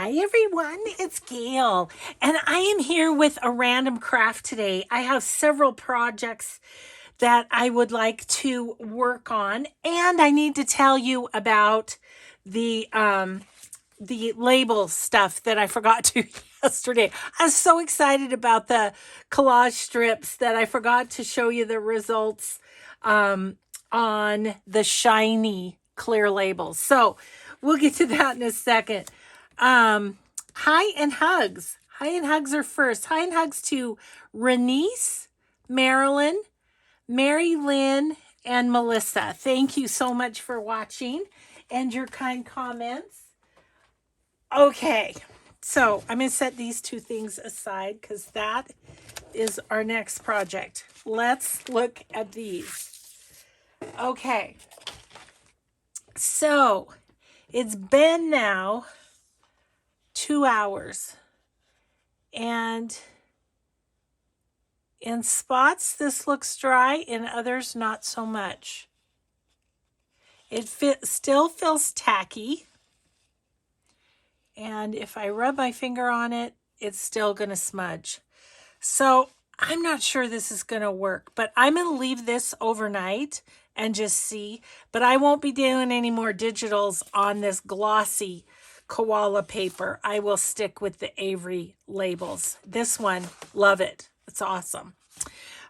Hi everyone, it's Gail, and I am here with a random craft today. I have several projects that I would like to work on, and I need to tell you about the label stuff that I forgot to yesterday. I was so excited about the collage strips that I forgot to show you the results on the shiny clear labels. So we'll get to that in a second. Hi and hugs. Hi and hugs are first. Hi and hugs to Renice, Marilyn, Mary Lynn, and Melissa. Thank you so much for watching and your kind comments. Okay, so I'm going to set these two things aside because that is our next project. Let's look at these. Okay, so it's been now 2 hours, and in spots this looks dry, in others not so much. It still feels tacky, and if I rub my finger on it, it's still going to smudge. So I'm not sure this is going to work, but I'm going to leave this overnight and just see. But I won't be doing any more digitals on this glossy koala paper. I will stick with the Avery labels. This one, love it. It's awesome.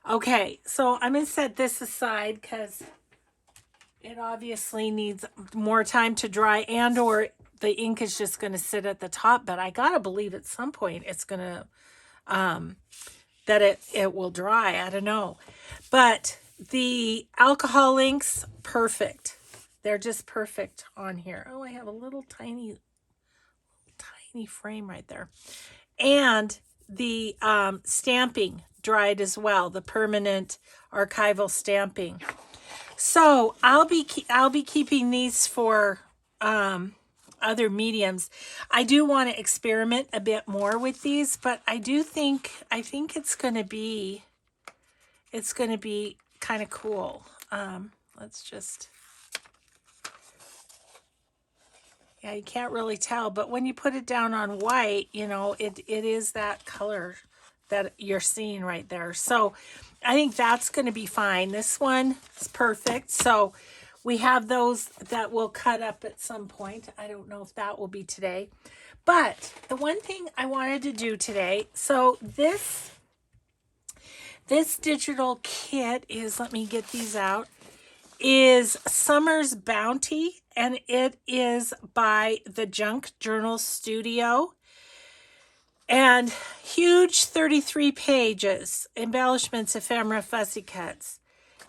Okay, so I'm going to set this aside because it obviously needs more time to dry, and or the ink is just going to sit at the top. But I got to believe at some point it's going to, that it will dry. I don't know. But the alcohol inks, perfect. They're just perfect on here. Oh, I have a little tiny frame right there. And the stamping dried as well, the permanent archival stamping. So I'll be keeping these for other mediums. I do want to experiment a bit more with these, but I think it's going to be kind of cool. Let's just, yeah, you can't really tell, but when you put it down on white, you know, it is that color that you're seeing right there. So I think that's going to be fine. This one is perfect. So we have those that will cut up at some point. I don't know if that will be today. But the one thing I wanted to do today, so this digital kit is, let me get these out, is Summer's Bounty, and it is by the Junk Journal Studio. And huge 33 pages, embellishments, ephemera, fussy cuts.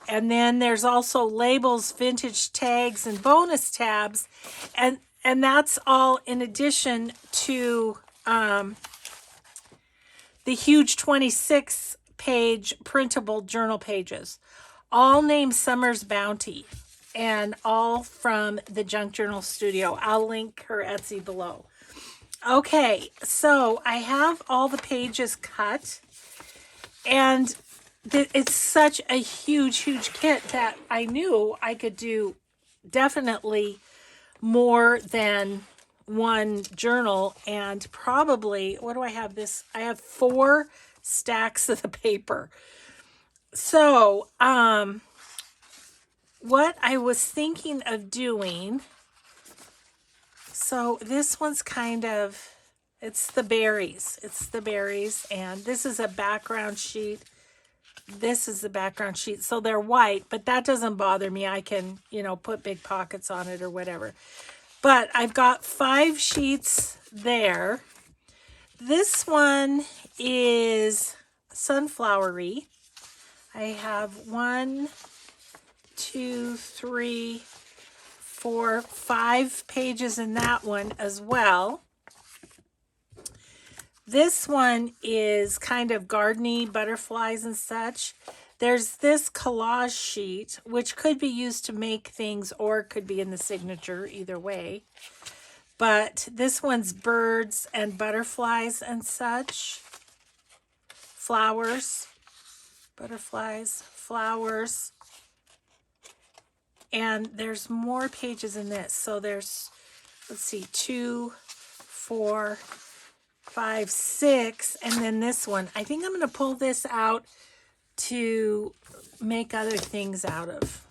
And then there's also labels, vintage tags, and bonus tabs. And that's all in addition to the huge 26-page printable journal pages, all named Summer's Bounty, and all from the Junk Journal Studio. I'll link her Etsy below. Okay, so I have all the pages cut, and it's such a huge kit that I knew I could do definitely more than one journal. And probably, what do I have this? I have 4 stacks of the paper. So, what I was thinking of doing, so this one's kind of, it's the berries, and this is a background sheet. This is the background sheet. So they're white, but that doesn't bother me. I can, you know, put big pockets on it or whatever. But I've got 5 sheets there. This one is sunflowery. I have 1, 2, 3, 4, 5 pages in that one as well. This one is kind of gardeny, butterflies and such. There's this collage sheet, which could be used to make things or could be in the signature, either way. But this one's birds and butterflies and such. Flowers, butterflies, flowers. And there's more pages in this. So there's, let's see, 2, 4, 5, 6, and then this one. I think I'm going to pull this out to make other things out of.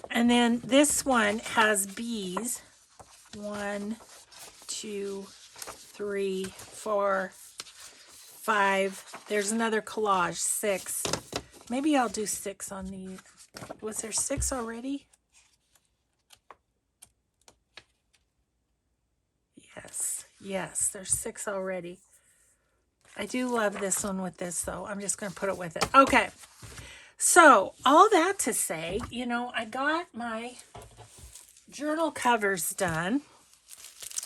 And then this one has bees. 1, 2, 3, 4, 5. There's another collage, 6. Maybe I'll do 6 on these. Was there 6 already? Yes, there's 6 already. I do love this one with this, though. I'm just going to put it with it. Okay. So, all that to say, you know, I got my journal covers done.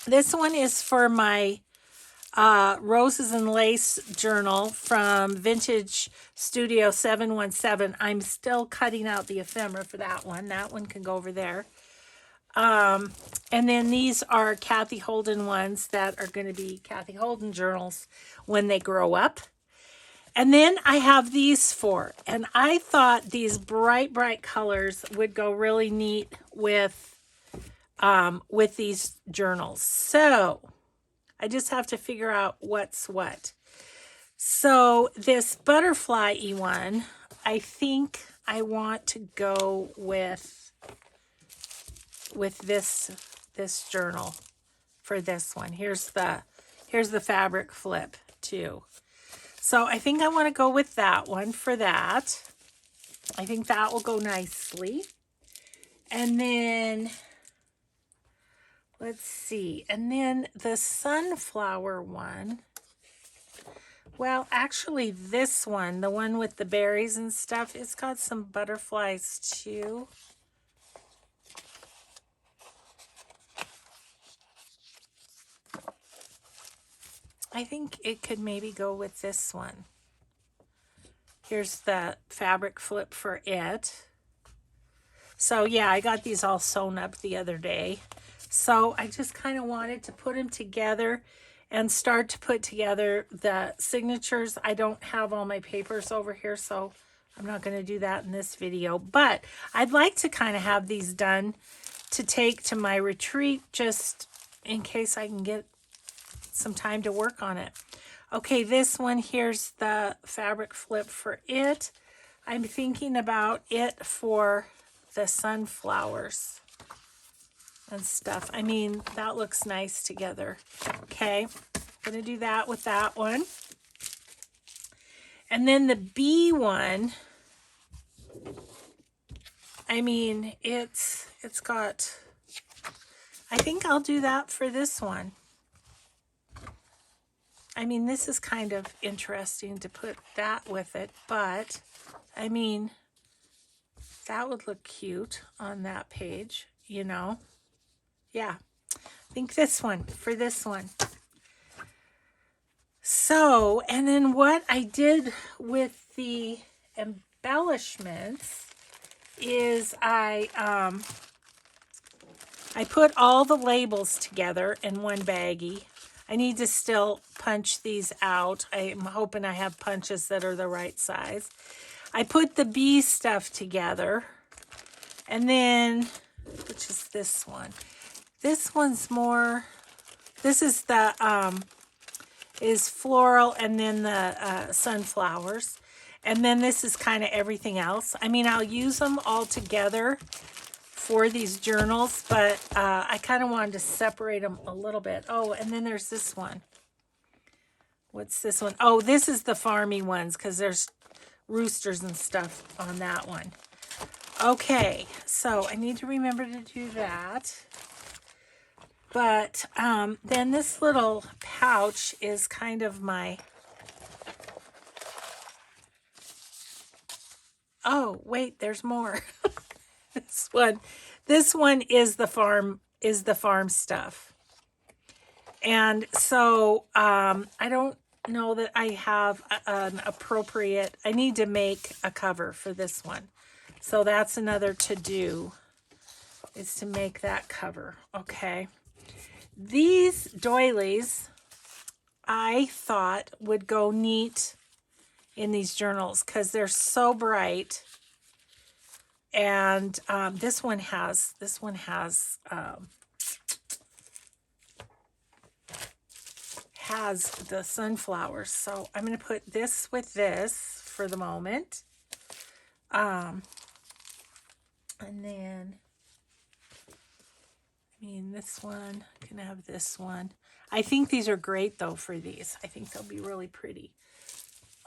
This one is for my Roses and Lace journal from Vintage Studio 717. I'm still cutting out the ephemera for that one. That one can go over there. And then these are Kathy Holden ones that are going to be Kathy Holden journals when they grow up. And then I have these 4. And I thought these bright colors would go really neat with these journals. So I just have to figure out what's what. So this butterfly-y one, I think I want to go with this journal for this one. Here's the fabric flip too. So I think I want to go with that one for that. I think that will go nicely. And then let's see. And then the sunflower one. Well, actually this one, the one with the berries and stuff, it's got some butterflies too. I think it could maybe go with this one. Here's the fabric flip for it. So yeah, I got these all sewn up the other day. So I just kind of wanted to put them together and start to put together the signatures. I don't have all my papers over here, so I'm not going to do that in this video. But I'd like to kind of have these done to take to my retreat just in case I can get some time to work on it. Okay, this one, here's the fabric flip for it. I'm thinking about it for the sunflowers and stuff. I mean, that looks nice together. Okay, I'm gonna do that with that one. And then the bee one, I mean, it's got, I think I'll do that for this one. I mean, this is kind of interesting to put that with it, but I mean, that would look cute on that page, you know? Yeah, I think this one for this one. So, and then what I did with the embellishments is I put all the labels together in one baggie. I need to still punch these out. I'm hoping I have punches that are the right size. I put the bee stuff together. And then, which is this one? This one's more, this is the, is floral and then the sunflowers. And then this is kind of everything else. I mean, I'll use them all together for these journals, but I kind of wanted to separate them a little bit. Oh, and then there's this one. What's this one? Oh, this is the farmy ones because there's roosters and stuff on that one. Okay, so I need to remember to do that. But then this little pouch is kind of my... Oh, wait, there's more. This one is the farm stuff. And so I don't know that I have an appropriate, I need to make a cover for this one. So that's another to do, is to make that cover. Okay. These doilies I thought would go neat in these journals because they're so bright. And this one has has the sunflowers. So I'm going to put this with this for the moment. And then, I mean, this one can have this one. I think these are great though for these. I think they'll be really pretty.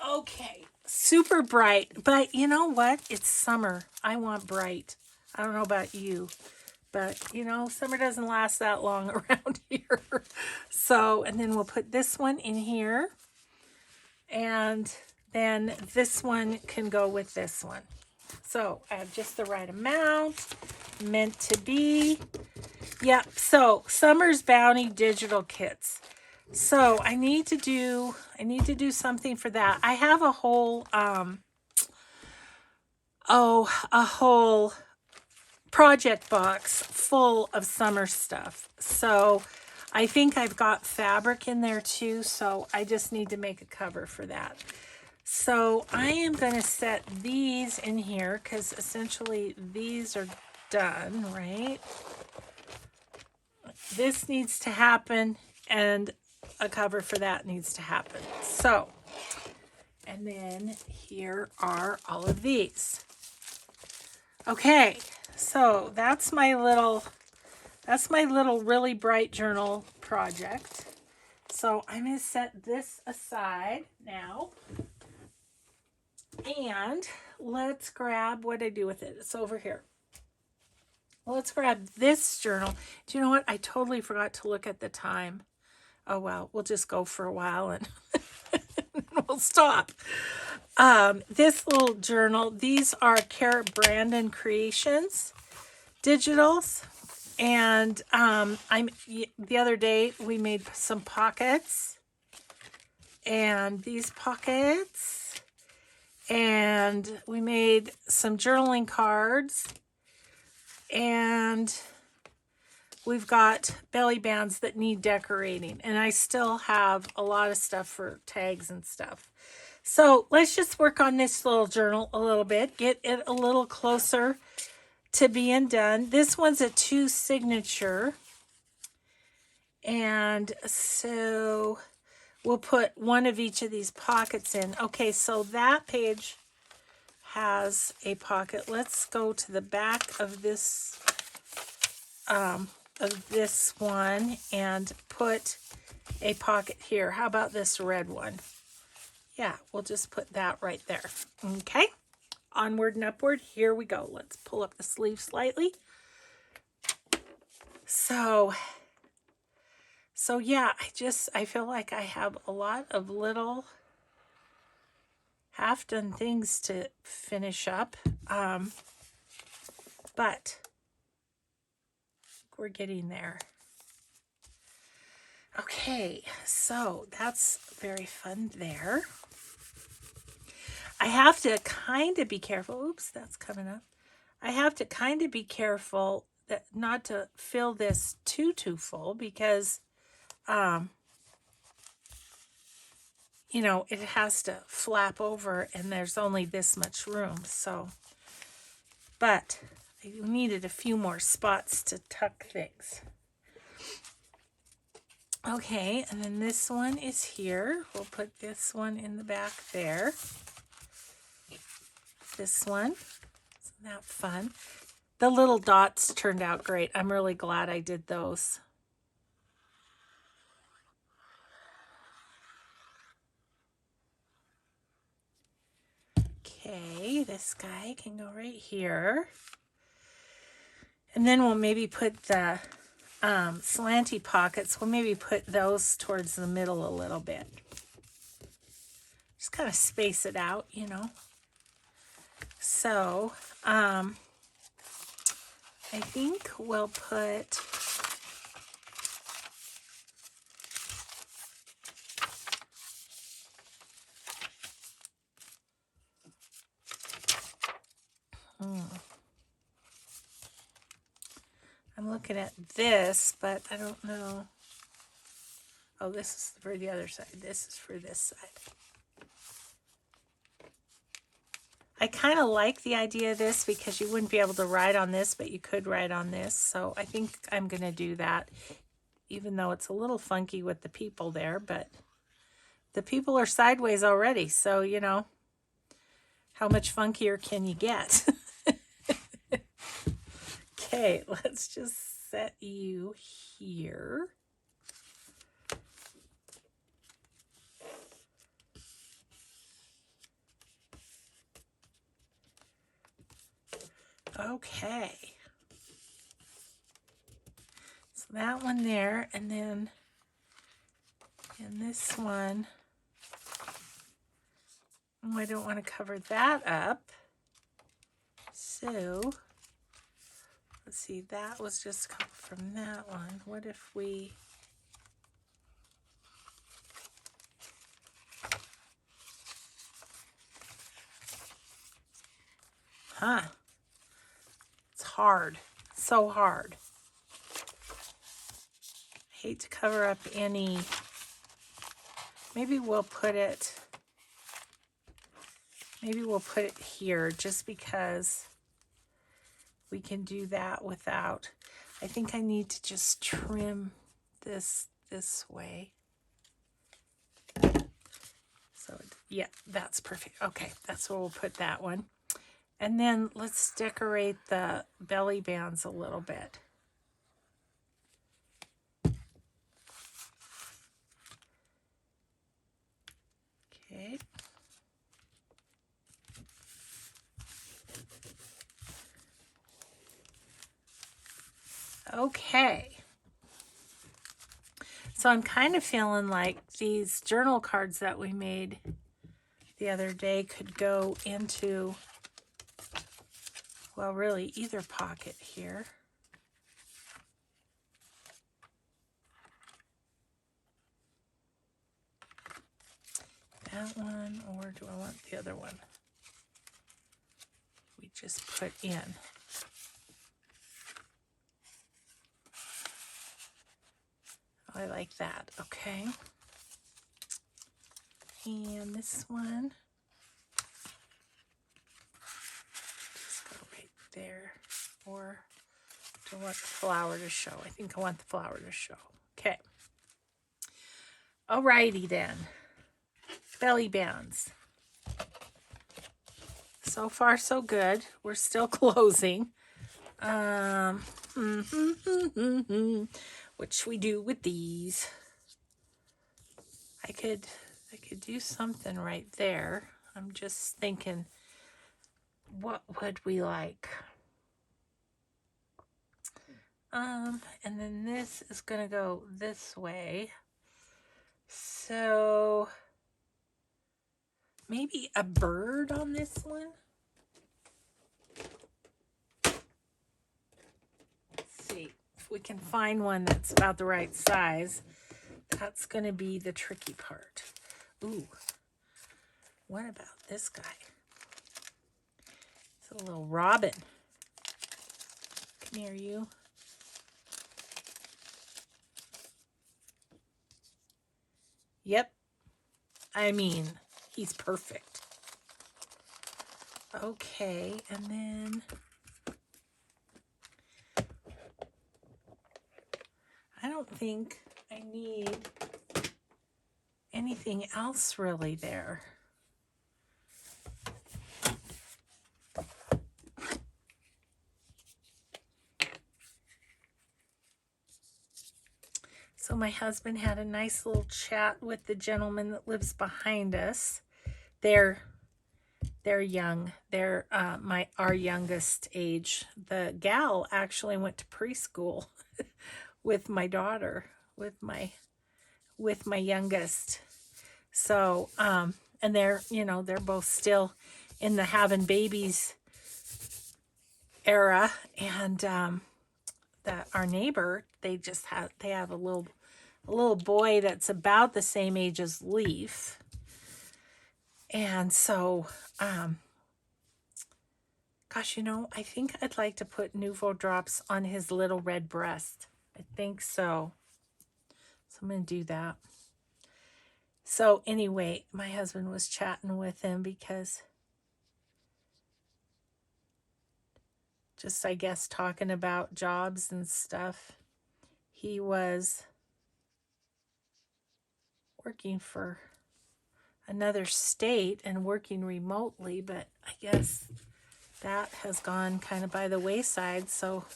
Okay, super bright, but you know what? It's summer. I want bright. I don't know about you, but you know, summer doesn't last that long around here. So, and then we'll put this one in here, and then this one can go with this one. So I have just the right amount, meant to be. Yep, so Summer's Bounty digital kits. So I need to do something for that. I have a whole a whole project box full of summer stuff. So I think I've got fabric in there too, so I just need to make a cover for that. So I am going to set these in here because essentially these are done, right? This needs to happen and a cover for that needs to happen. So, and then here are all of these. Okay, so that's my little really bright journal project. So I'm going to set this aside now. And let's grab what I do with it. It's over here. Let's grab this journal. Do you know what? I totally forgot to look at the time. Oh, well, we'll just go for a while and we'll stop. This little journal, these are Carrot Brandon Creations digitals. And the other day we made some pockets. And these pockets. And we made some journaling cards. And we've got belly bands that need decorating. And I still have a lot of stuff for tags and stuff. So let's just work on this little journal a little bit. Get it a little closer to being done. This one's a 2 signature. And so we'll put one of each of these pockets in. Okay, so that page has a pocket. Let's go to the back of this one and put a pocket here. How about this red one? Yeah, we'll just put that right there. Okay, onward and upward. Here we go. Let's pull up the sleeve slightly. So yeah, I feel like I have a lot of little half-done things to finish up, but we're getting there. Okay, so that's very fun there. I have to kind of be careful. Oops, that's coming up. I have to kind of be careful that not to fill this too full because you know, it has to flap over and there's only this much room. So, but I needed a few more spots to tuck things. Okay, and then this one is here. We'll put this one in the back there. This one, isn't that fun? The little dots turned out great. I'm really glad I did those. Okay, this guy can go right here. And then we'll maybe put the slanty pockets. We'll maybe put those towards the middle a little bit. Just kind of space it out, you know. So, I think we'll put I'm looking at this, but I don't know. Oh, this is for the other side. This is for this side. I kind of like the idea of this because you wouldn't be able to write on this, but you could write on this. So I think I'm going to do that. even though it's a little funky with the people there, but the people are sideways already. So, you know, how much funkier can you get? Okay, let's just set you here. Okay. So that one there, and then in this one, oh, I don't want to cover that up. So, let's see, that was just cut from that one. What if we... Huh. It's hard. So hard. I hate to cover up any... Maybe we'll put it here just because we can do that without... I think I need to just trim this way. So, yeah, that's perfect. Okay, that's where we'll put that one. And then let's decorate the belly bands a little bit. Okay. Okay. So I'm kind of feeling like these journal cards that we made the other day could go into, well, really either pocket here. That one, or do I want the other one? We just put in. I like that. Okay. And this one, just go right there. Or do I want the flower to show? I think I want the flower to show. Okay. Alrighty then. Belly bands. So far, so good. We're still closing. Which we do with these. I could do something right there. I'm just thinking, what would we like? And then this is gonna go this way. So maybe a bird on this one. Let's see if we can find one that's about the right size. That's gonna be the tricky part. Ooh, what about this guy? It's a little robin. Come here, you. Yep. I mean, he's perfect. Okay, and then I don't think I need anything else really there. So my husband had a nice little chat with the gentleman that lives behind us. They're young. They're our youngest age. The gal actually went to preschool with my daughter, with my youngest. So and they're both still in the having babies era. And that our neighbor, they have a little boy that's about the same age as Leaf. And so, gosh, I think I'd like to put Nouveau drops on his little red breast. I think so. So I'm going to do that. So anyway, my husband was chatting with him because just, I guess, talking about jobs and stuff. He was working for another state and working remotely, but I guess that has gone kind of by the wayside. So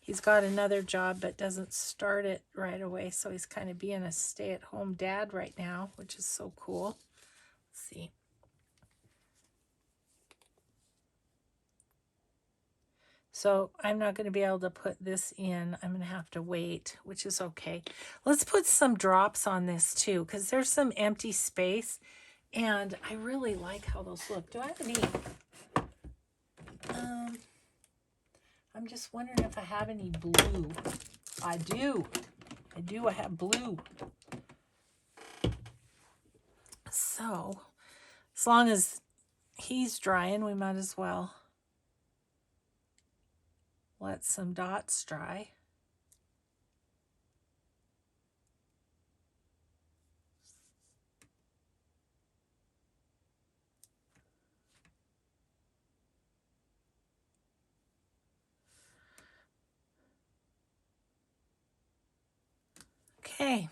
he's got another job but doesn't start it right away. So he's kind of being a stay-at-home dad right now, which is so cool. Let's see. So I'm not going to be able to put this in. I'm going to have to wait, which is okay. Let's put some drops on this too, because there's some empty space. And I really like how those look. Do I have any? I'm just wondering if I have any blue. I do. I have blue. So, as long as he's drying, we might as well let some dots dry. Okay.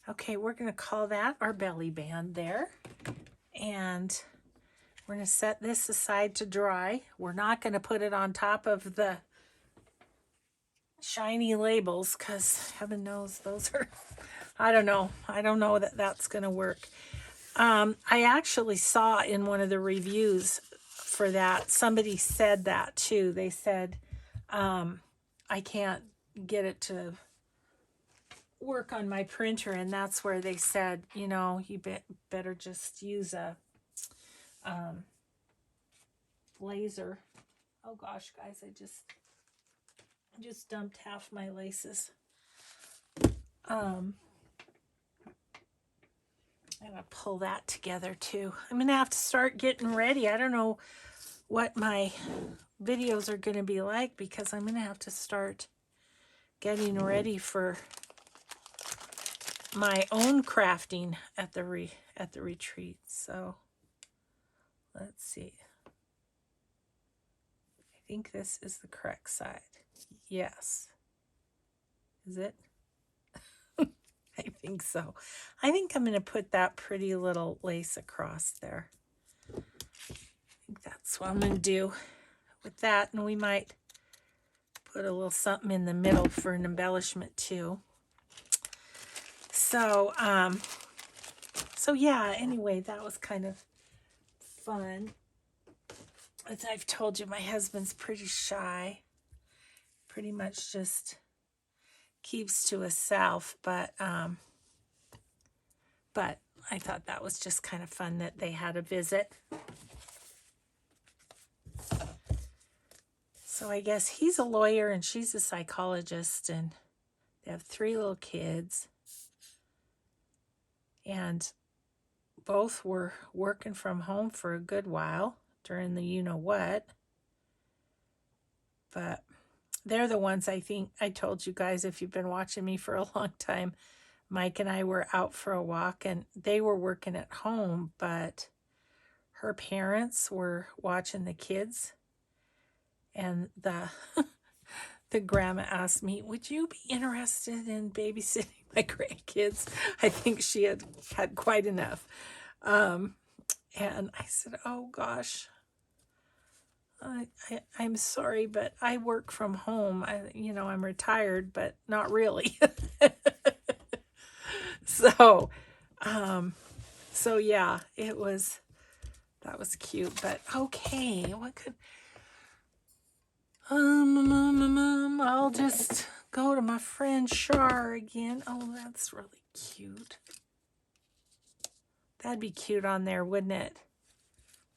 Okay, we're going to call that our belly band there. And we're going to set this aside to dry. We're not going to put it on top of the shiny labels because heaven knows those are, I don't know that that's going to work. I actually saw in one of the reviews for that, somebody said that too. They said, I can't get it to work on my printer, and that's where they said, you know, you better just use a laser. Oh gosh, guys, I just dumped half my laces. I gotta pull that together too. I'm gonna have to start getting ready. I don't know what my videos are gonna be like because I'm gonna have to start getting ready for my own crafting at the retreat. So let's see. I think this is the correct side. Yes. Is it? I think so. I think I'm going to put that pretty little lace across there. I think that's what I'm going to do with that. And we might put a little something in the middle for an embellishment too. So, so yeah, anyway, that was kind of fun. As I've told you, my husband's pretty shy. Pretty much just keeps to himself, but I thought that was just kind of fun that they had a visit. So I guess he's a lawyer and she's a psychologist, and they have 3 little kids. And both were working from home for a good while during the you-know-what. But they're the ones, I think, I told you guys, if you've been watching me for a long time, Mike and I were out for a walk, and they were working at home, but her parents were watching the kids. And the grandma asked me, would you be interested in babysitting my grandkids? I think she had quite enough. And I said, oh gosh, I'm sorry, but I work from home. I'm retired, but not really. So yeah, that was cute, but okay, what could, I'll just go to my friend Shar again. Oh, that's really cute. That'd be cute on there, wouldn't it?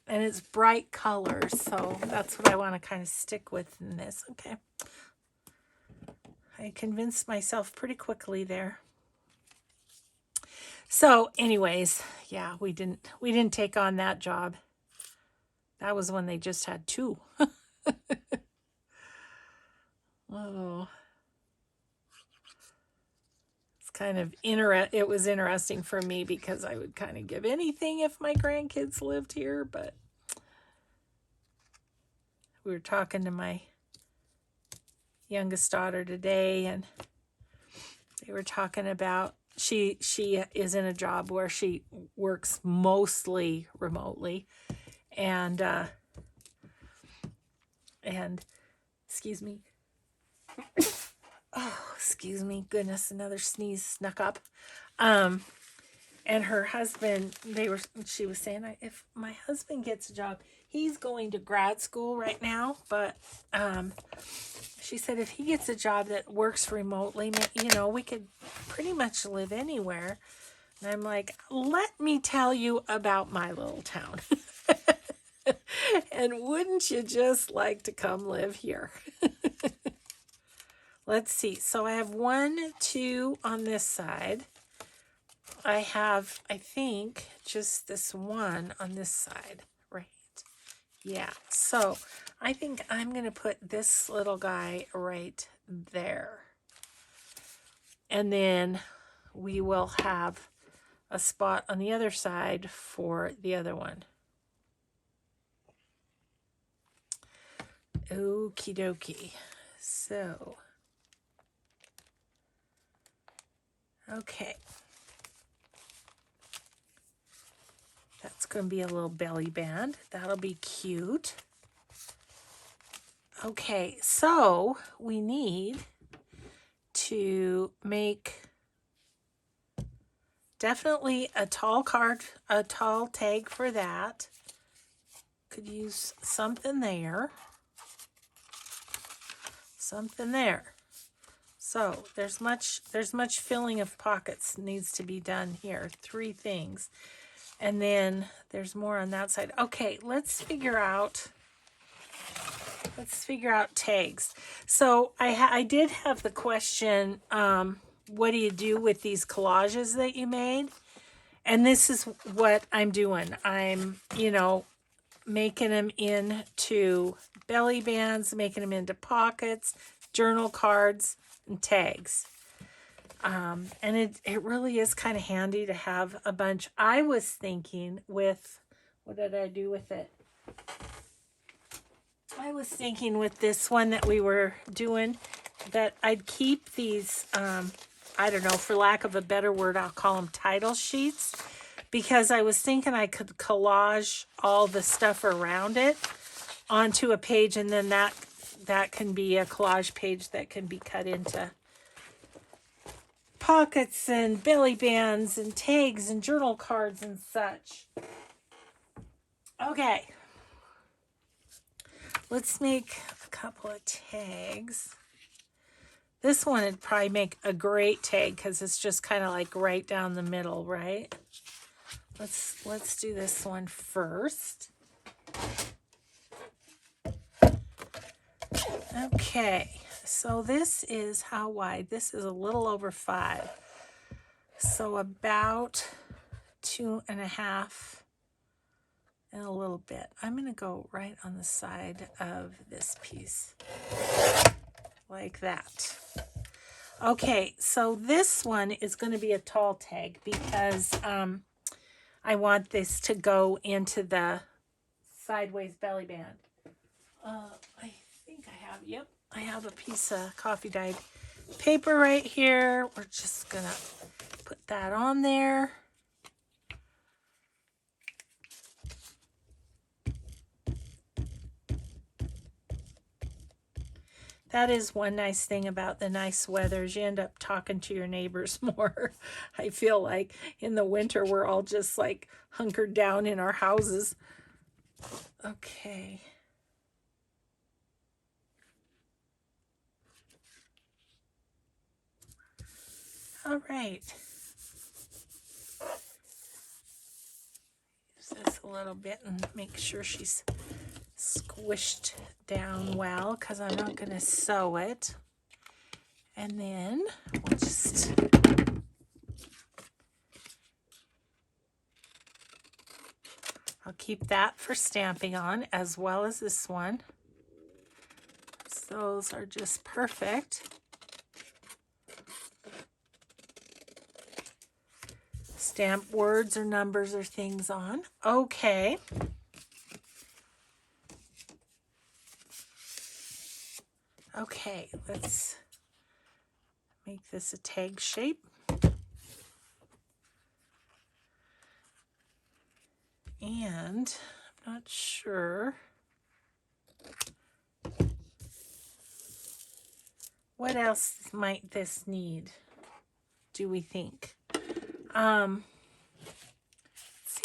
And it's bright colors, so that's what I want to kind of stick with in this. Okay. I convinced myself pretty quickly there. So anyways, yeah, we didn't take on that job. That was when they just had 2. Oh. It's kind of it was interesting for me because I would kind of give anything if my grandkids lived here, but we were talking to my youngest daughter today, and they were talking about she is in a job where she works mostly remotely, and and excuse me. Oh, excuse me. Goodness, another sneeze snuck up. Um, and her husband, she was saying, if my husband gets a job, he's going to grad school right now, but she said if he gets a job that works remotely, we could pretty much live anywhere. And I'm like, let me tell you about my little town. And wouldn't you just like to come live here? Let's see. So I have 1, 2 on this side. I have, I think, just this one on this side, right? Yeah. So I think I'm going to put this little guy right there. And then we will have a spot on the other side for the other one. Okie dokie. So, okay. That's going to be a little belly band. That'll be cute. Okay, so we need to make definitely a tall tag for that. Could use something there. Something there. So there's much filling of pockets needs to be done here. 3 things. And then there's more on that side. Okay, let's figure out tags. So I did have the question, what do you do with these collages that you made? And this is what I'm doing. I'm, making them into belly bands, making them into pockets, journal cards, and tags. And it really is kind of handy to have a bunch. I was thinking with, what did I do with it? I was thinking with this one that we were doing that I'd keep these, I don't know, for lack of a better word, I'll call them title sheets, because I was thinking I could collage all the stuff around it onto a page, and then that can be a collage page that can be cut into pockets and belly bands and tags and journal cards and such. Okay. Let's make a couple of tags. This one would probably make a great tag because it's just kind of like right down the middle, right? Let's do this one first. Okay, so this is how wide? This is a little over 5. So about 2.5 and a little bit. I'm going to go right on the side of this piece. Like that. Okay, so this one is going to be a tall tag because I want this to go into the sideways belly band. I think I have a piece of coffee dyed paper right here. We're just going to put that on there. That is one nice thing about the nice weather is you end up talking to your neighbors more. I feel like in the winter we're all just like hunkered down in our houses. Okay. All right. Use this a little bit and make sure she's squished down well because I'm not going to sew it. And then we'll just I'll keep that for stamping on as well as this one. So those are just perfect. Stamp words or numbers or things on. Okay. Okay, let's make this a tag shape. And I'm not sure what else might this need, do we think? See,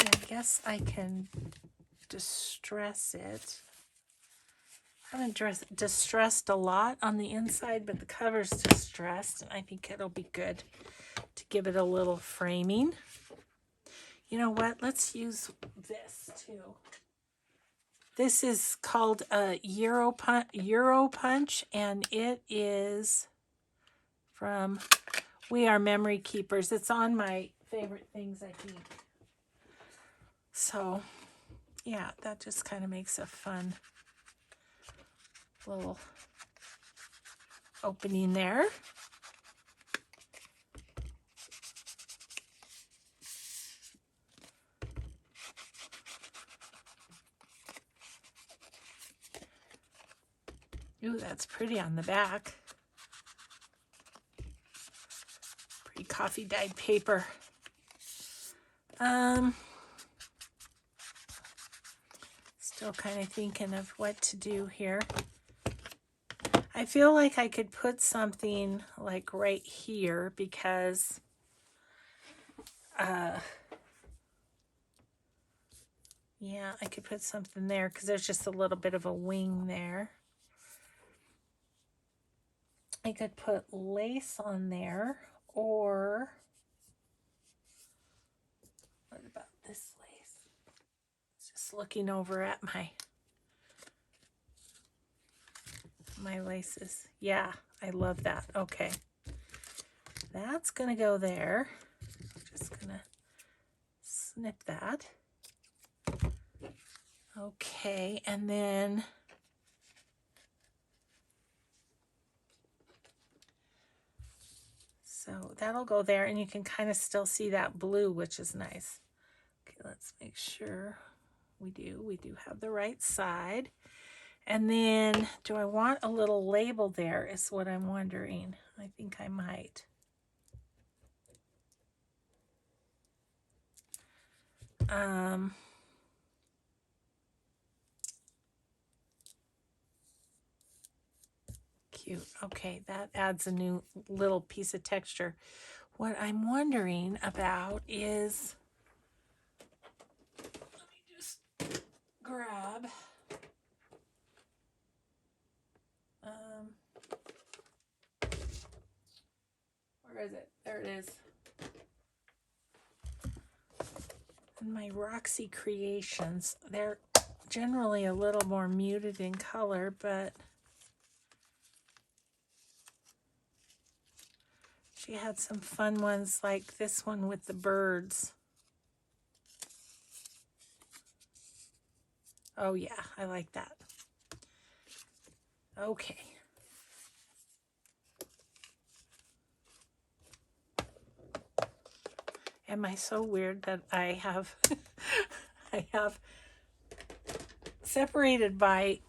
I guess I can distress it. I haven't distressed a lot on the inside, but the cover's distressed, and I think it'll be good to give it a little framing. You know what? Let's use this too. This is called a Euro Punch, and it is from We Are Memory Keepers. It's on my favorite things, I think. So, yeah, that just kind of makes a fun little opening there. Ooh, that's pretty on the back. Pretty coffee dyed paper. Still kind of thinking of what to do here. I feel like I could put something like right here because yeah, I could put something there because there's just a little bit of a wing there. I could put lace on there, or what about this lace? Just looking over at my laces. Yeah, I love that. Okay. That's going to go there. I'm just going to snip that. Okay, and then so that'll go there, and you can kind of still see that blue, which is nice. Okay, let's make sure we do have the right side. And then do I want a little label there is what I'm wondering. I think I might. Cute. Okay, that adds a new little piece of texture. What I'm wondering about is, let me just grab, where is it? There it is. And my Roxy Creations, they're generally a little more muted in color, but she had some fun ones like this one with the birds. Oh yeah, I like that. Okay. Am I so weird that I have I have separated by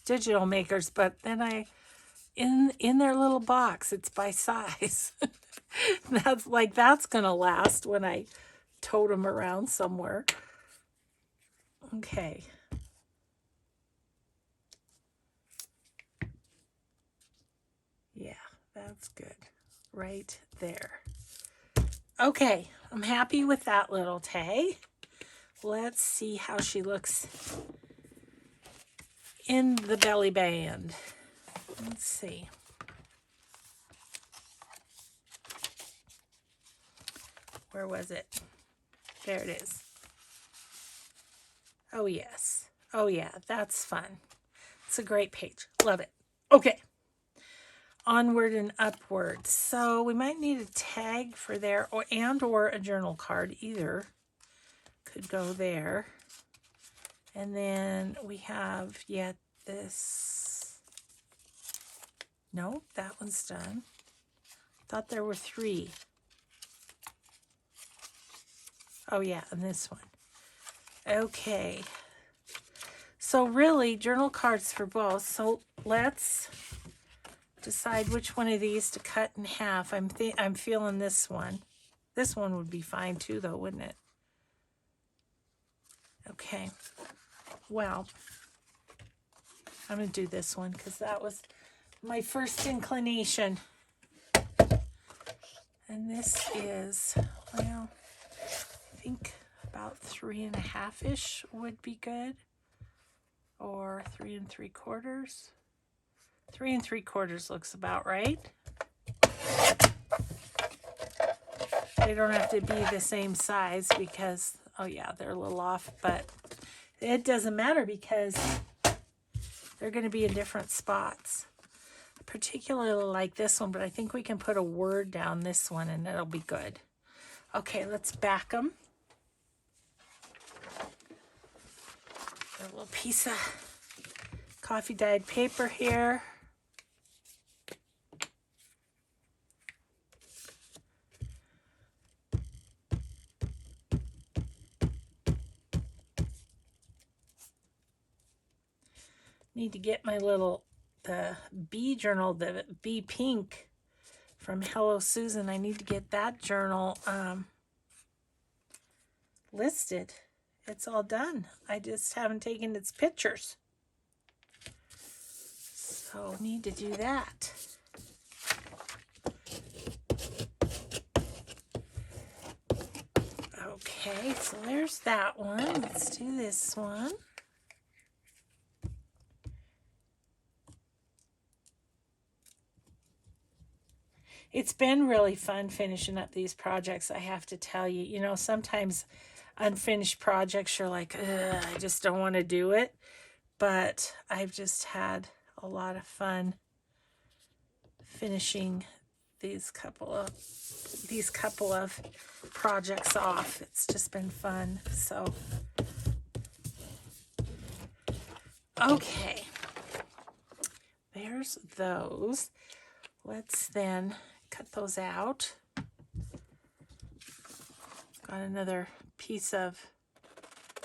digital makers, but then in their little box it's by size. that's gonna last when I tote them around somewhere. Okay. Yeah, that's good. Right there. Okay, I'm happy with that little Tay. Let's see how she looks in the belly band. Let's see. Where was it? There it is. Oh, yes. Oh, yeah, that's fun. It's a great page. Love it. Okay. Onward and upward. So we might need a tag for there, or a journal card. Either could go there. And then we have yet this. No, that one's done. Thought there were 3. Oh yeah, and this one. Okay. So really, journal cards for both. So let's decide which one of these to cut in half. I'm feeling this one. This one would be fine too, though, wouldn't it? Okay, well, I'm going to do this one because that was my first inclination. And this is, well, I think about 3.5-ish would be good. Or 3 3/4. 3 3/4 looks about right. They don't have to be the same size because, oh yeah, they're a little off, but it doesn't matter because they're going to be in different spots. Particularly like this one, but I think we can put a word down this one and it'll be good. Okay, let's back them. A little piece of coffee dyed paper here. Need to get my the bee journal, the bee pink from Hello Susan. I need to get that journal listed. It's all done. I just haven't taken its pictures. So need to do that. Okay, so there's that one. Let's do this one. It's been really fun finishing up these projects, I have to tell you. You know, sometimes unfinished projects, you're like, ugh, I just don't want to do it. But I've just had a lot of fun finishing these couple of projects off. It's just been fun. So, okay, there's those. Let's then cut those out. Got another piece of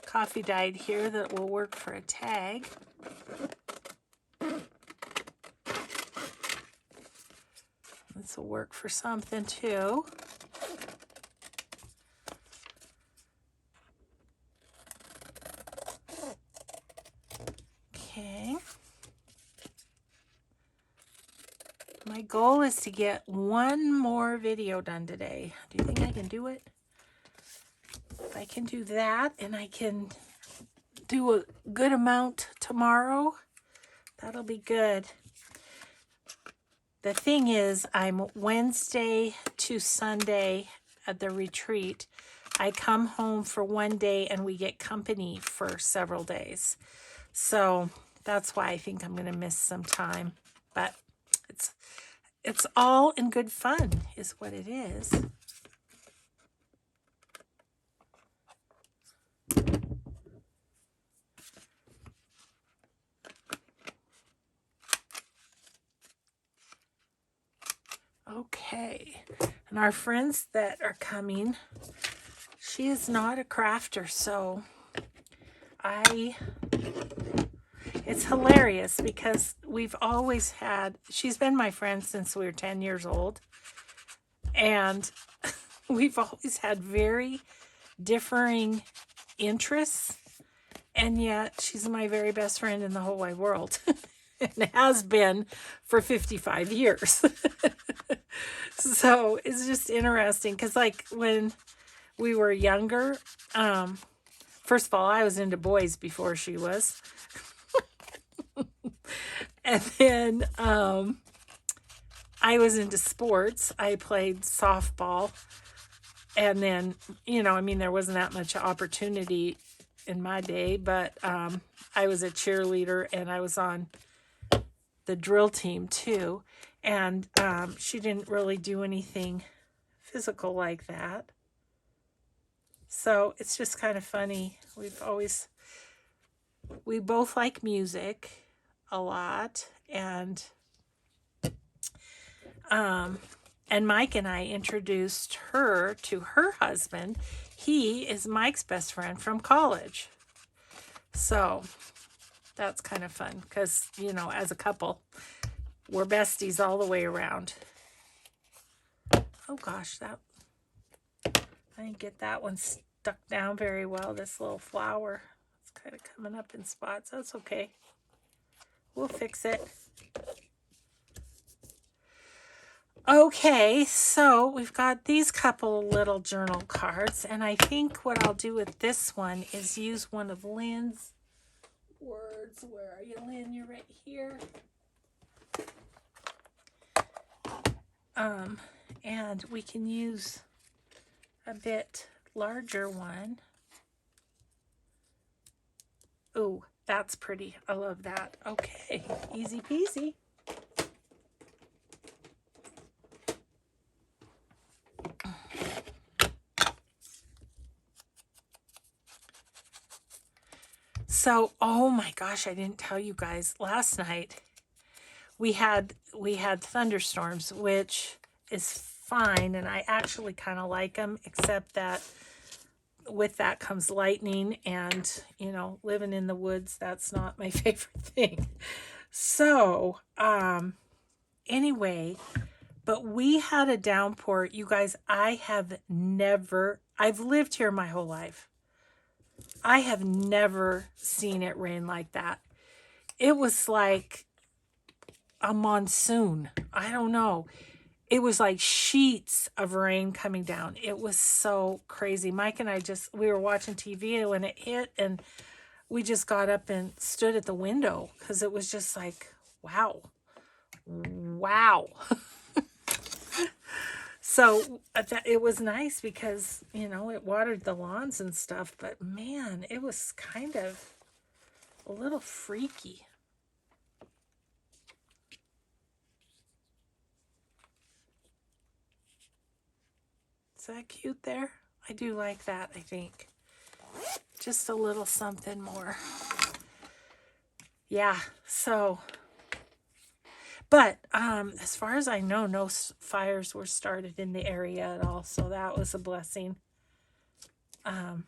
coffee dyed here that will work for a tag. This will work for something too. Okay. My goal is to get one more video done today. Do you think I can do it? If I can do that and I can do a good amount tomorrow, that'll be good. The thing is, I'm Wednesday to Sunday at the retreat. I come home for one day and we get company for several days. So that's why I think I'm going to miss some time. But it's all in good fun is what it is. Okay, and our friends that are coming, she is not a crafter, so it's hilarious because we've always had, she's been my friend since we were 10 years old, and we've always had very differing interests, and yet she's my very best friend in the whole wide world. And has been for 55 years. So it's just interesting because, like, when we were younger, first of all, I was into boys before she was. And then I was into sports. I played softball. And then, you know, I mean, there wasn't that much opportunity in my day, but I was a cheerleader and I was on the drill team too, and she didn't really do anything physical like that. So it's just kind of funny. We both like music a lot, and Mike and I introduced her to her husband. He is Mike's best friend from college. So that's kind of fun because, you know, as a couple, we're besties all the way around. Oh gosh, I didn't get that one stuck down very well, this little flower. kind of coming up in spots. That's okay. We'll fix it. Okay, so we've got these couple little journal cards, and I think what I'll do with this one is use one of Lynn's words. Where are you, Lynn? You're right here. And we can use a bit larger one. Ooh, that's pretty. I love that. Okay, easy peasy. So, oh my gosh, I didn't tell you guys. Last night we had thunderstorms, which is fine, and I actually kind of like them, except that with that comes lightning, and you know, living in the woods, that's not my favorite thing. So, anyway, but we had a downpour. You guys, I've lived here my whole life. I have never seen it rain like that. It was like a monsoon. I don't know. It was like sheets of rain coming down. It was so crazy. Mike and I we were watching TV when it hit, and we just got up and stood at the window because it was just like, wow. Wow. So it was nice because, you know, it watered the lawns and stuff, but man, it was kind of a little freaky. Is that cute there? I do like that, I think. Just a little something more. Yeah, so... But as far as I know, no fires were started in the area at all, so that was a blessing. But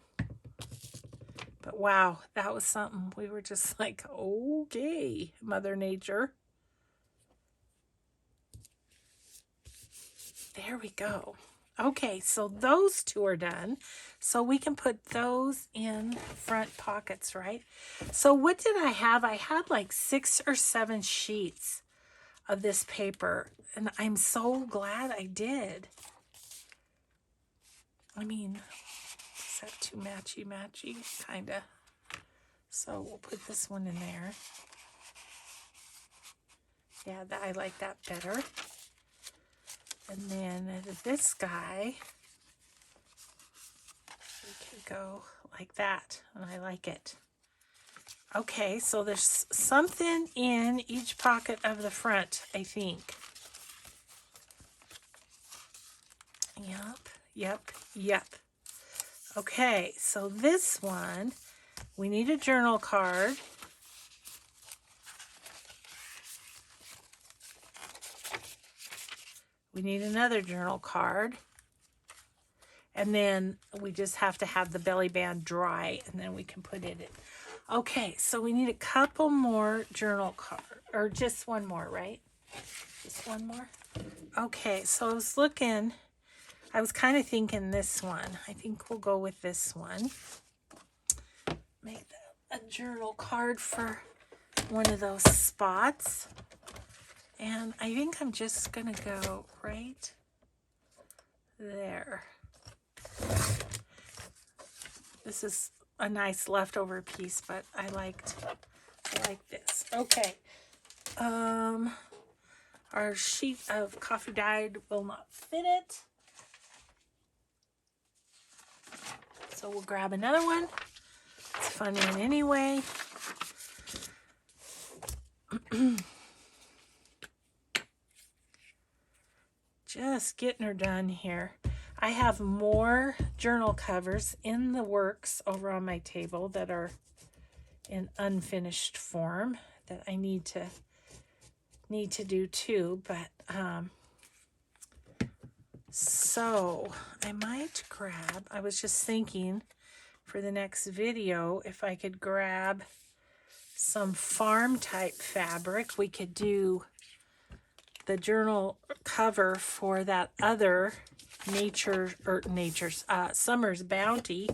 wow, that was something. We were just like, okay, Mother Nature. There we go. Okay, so those two are done. So we can put those in front pockets, right? So what did I have? I had like 6 or 7 sheets of this paper, and I'm so glad I did. I mean, is that too matchy? Kinda. So we'll put this one in there. Yeah, I like that better. And then this guy, we could go like that, and I like it. Okay, so there's something in each pocket of the front, I think. Yep. Okay, so this one, we need a journal card. We need another journal card. And then we just have to have the belly band dry, and then we can put it in. Okay, so we need a couple more journal cards, or just one more, right? Just one more? Okay, so I was kind of thinking this one. I think we'll go with this one. Make that a journal card for one of those spots. And I think I'm just going to go right there. This is a nice leftover piece, but I like this. Okay. Our sheet of coffee dyed will not fit it. So we'll grab another one. It's funny in any way. Just getting her done here. I have more journal covers in the works over on my table that are in unfinished form that I need to do too, but so I might grab, I was just thinking for the next video, if I could grab some farm type fabric, we could do the journal cover for that other Summer's Bounty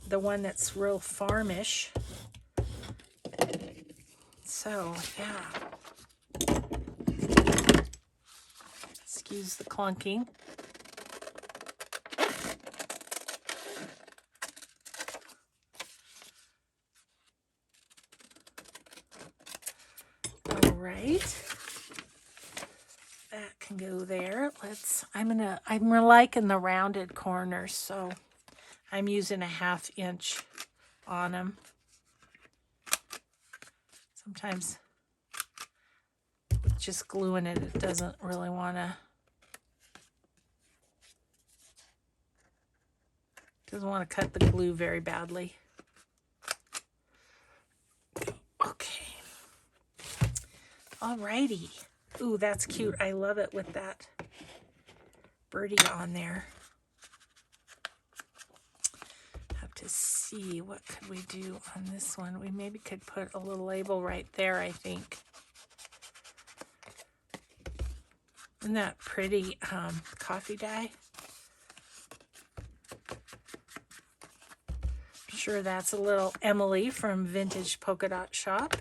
the one that's real farmish. So, yeah. Excuse the clunking. All right. That can go there. I'm liking the rounded corners, so I'm using a 1/2 inch on them. Sometimes with just gluing it, it doesn't really want to, cut the glue very badly. Okay. Alrighty. Ooh, that's cute. I love it with that birdie on there. Have to see, what could we do on this one? We maybe could put a little label right there, I think. Isn't that pretty coffee dye? I'm sure that's a little Emily from Vintage Polka Dot Shop,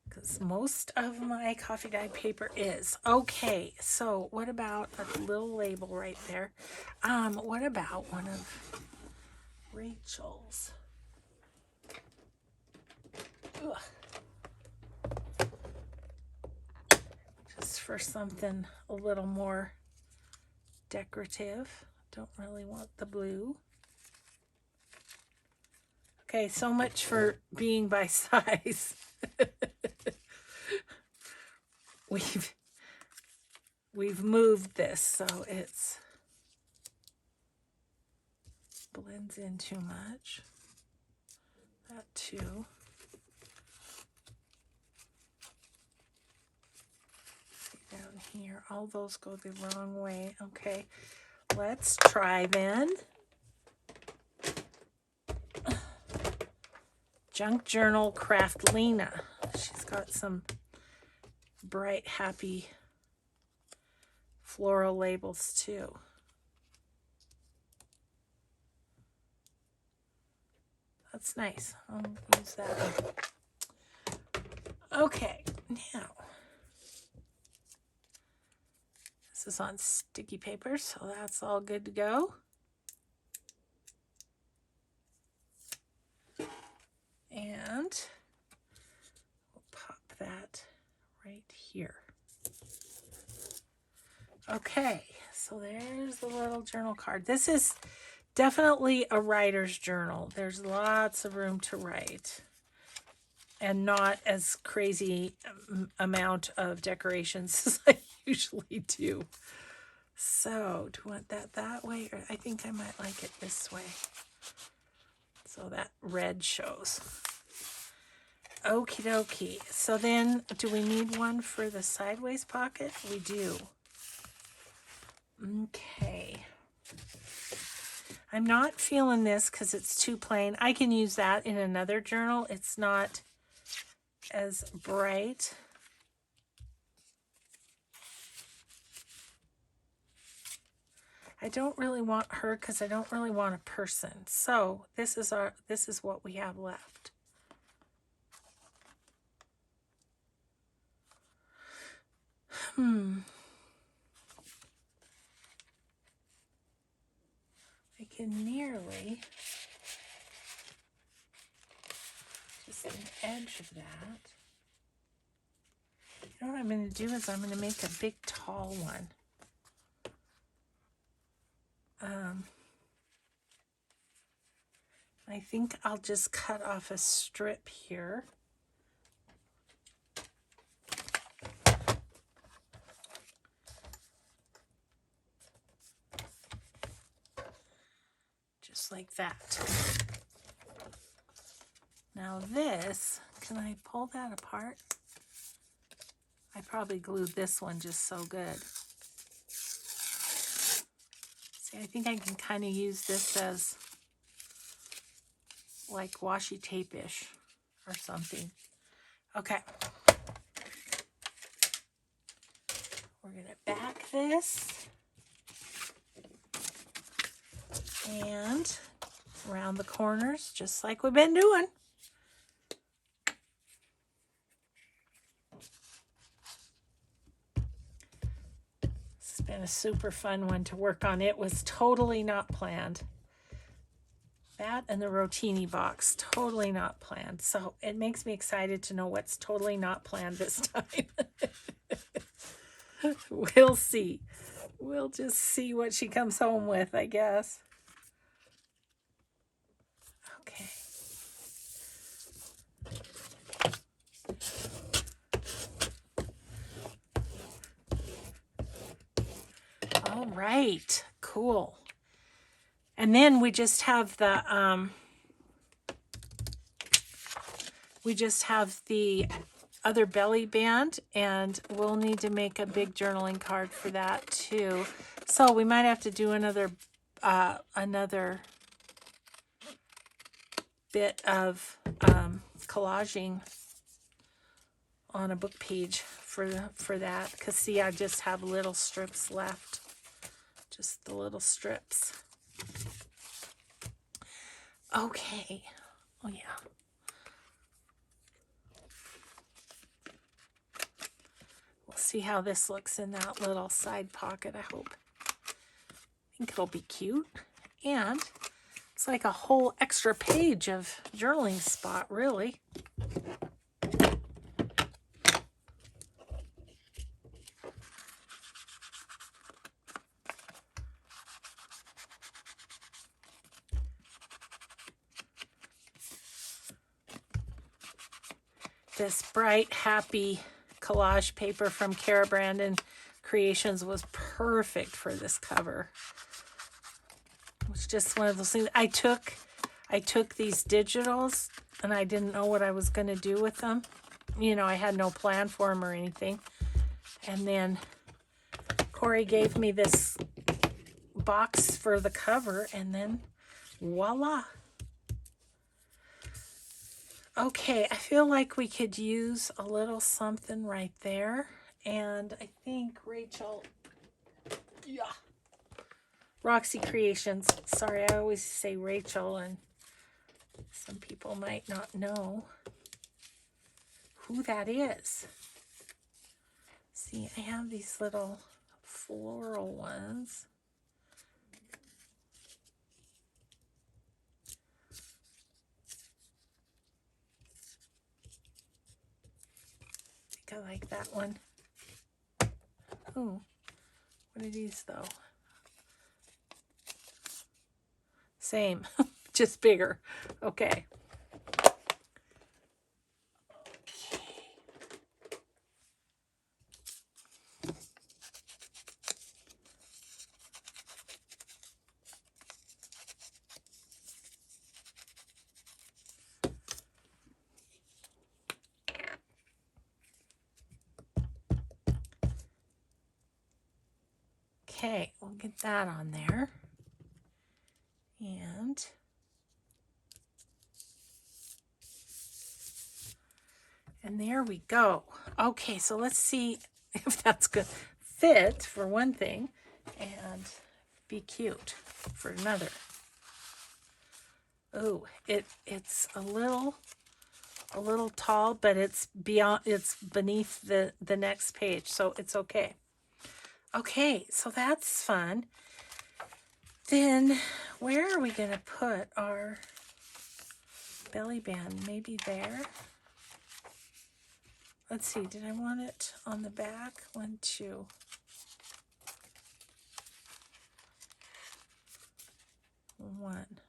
because most of my coffee dye paper is. Okay, so what about a little label right there? What about one of Rachel's? Ugh. Just for something a little more decorative. Don't really want the blue. Okay, so much for being by size. We've moved this so it's blends in too much. That too. See down here, all those go the wrong way. Okay, let's try then. Junk Journal Craft Lena. She's got some bright, happy floral labels too. That's nice. I'll use that one. Okay, now this is on sticky paper, so that's all good to go. And we'll pop that right here. Okay, so there's the little journal card. This is definitely a writer's journal. There's lots of room to write and not as crazy amount of decorations as I usually do. So do you want that way? Or I think I might like it this way. So that red shows. Okie dokie. So then, do we need one for the sideways pocket? We do. Okay. I'm not feeling this because it's too plain. I can use that in another journal. It's not as bright. I don't really want her because I don't really want a person. So this is what we have left. I can nearly just an edge of that. You know what I'm going to do is I'm going to make a big tall one. I think I'll just cut off a strip here. Just like that. Now this, can I pull that apart? I probably glued this one just so good. See, I think I can kind of use this as like washi tape-ish or something. Okay. We're going to back this. And around the corners, just like we've been doing. It's been a super fun one to work on. It was totally not planned. That and the rotini box, totally not planned. So it makes me excited to know what's totally not planned this time. We'll see. We'll just see what she comes home with, I guess. Okay. All right, cool. And then we just have the other belly band, and we'll need to make a big journaling card for that too. So we might have to do another bit of collaging on a book page for that, because see, I just have little strips left, just the little strips. Okay. Oh yeah. We'll see how this looks in that little side pocket, I hope. I think it'll be cute. And it's like a whole extra page of journaling spot, really. This bright, happy collage paper from Cara Brandon Creations was perfect for this cover. It was just one of those things. I took these digitals and I didn't know what I was going to do with them. You know, I had no plan for them or anything. And then Corey gave me this box for the cover, and then voila. Okay, I feel like we could use a little something right there. And I think Rachel, yeah, Roxy Creations. Sorry, I always say Rachel, and some people might not know who that is. See, I have these little floral ones. I like that one. Oh, what are these though? Same, just bigger. Okay. Okay, we'll get that on there. And there we go. Okay, so let's see if that's good. Fit for one thing, and be cute for another. Oh, it's a little tall, but it's beneath the next page, so it's okay. Okay, so that's fun. Then where are we going to put our belly band? Maybe there. Let's see, did I want it on the back? 1, 2. One.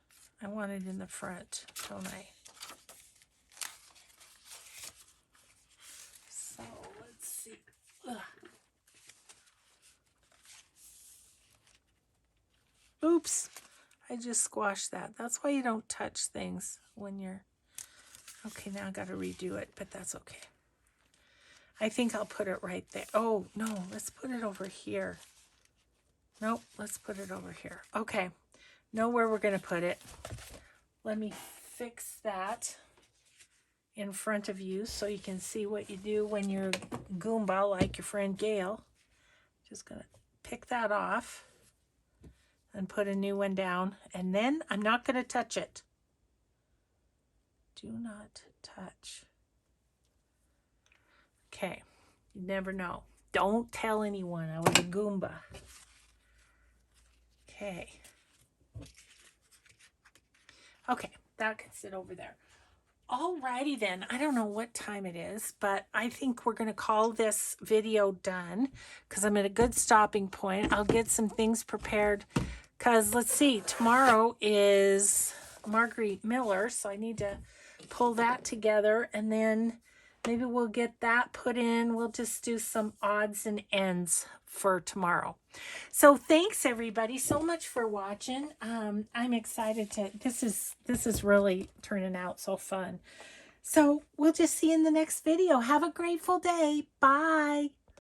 I want it in the front, don't I? So let's see. Ugh. Oops, I just squashed that. That's why you don't touch things when you're... Okay, now I got to redo it, but that's okay. I think I'll put it right there. Oh, no, let's put it over here. Nope, let's put it over here. Okay, know where we're going to put it. Let me fix that in front of you so you can see what you do when you're Goomba like your friend Gail. Just going to pick that off. and put a new one down. And then I'm not going to touch it. Do not touch. Okay. You never know. Don't tell anyone I was a Goomba. Okay. Okay, that can sit over there. Alrighty then, I don't know what time it is, but I think we're going to call this video done because I'm at a good stopping point. I'll get some things prepared because let's see, tomorrow is Marguerite Miller, so I need to pull that together and then maybe we'll get that put in. We'll just do some odds and ends for tomorrow. So thanks everybody so much for watching. I'm excited to, this is really turning out so fun. So we'll just see you in the next video. Have a grateful day. Bye.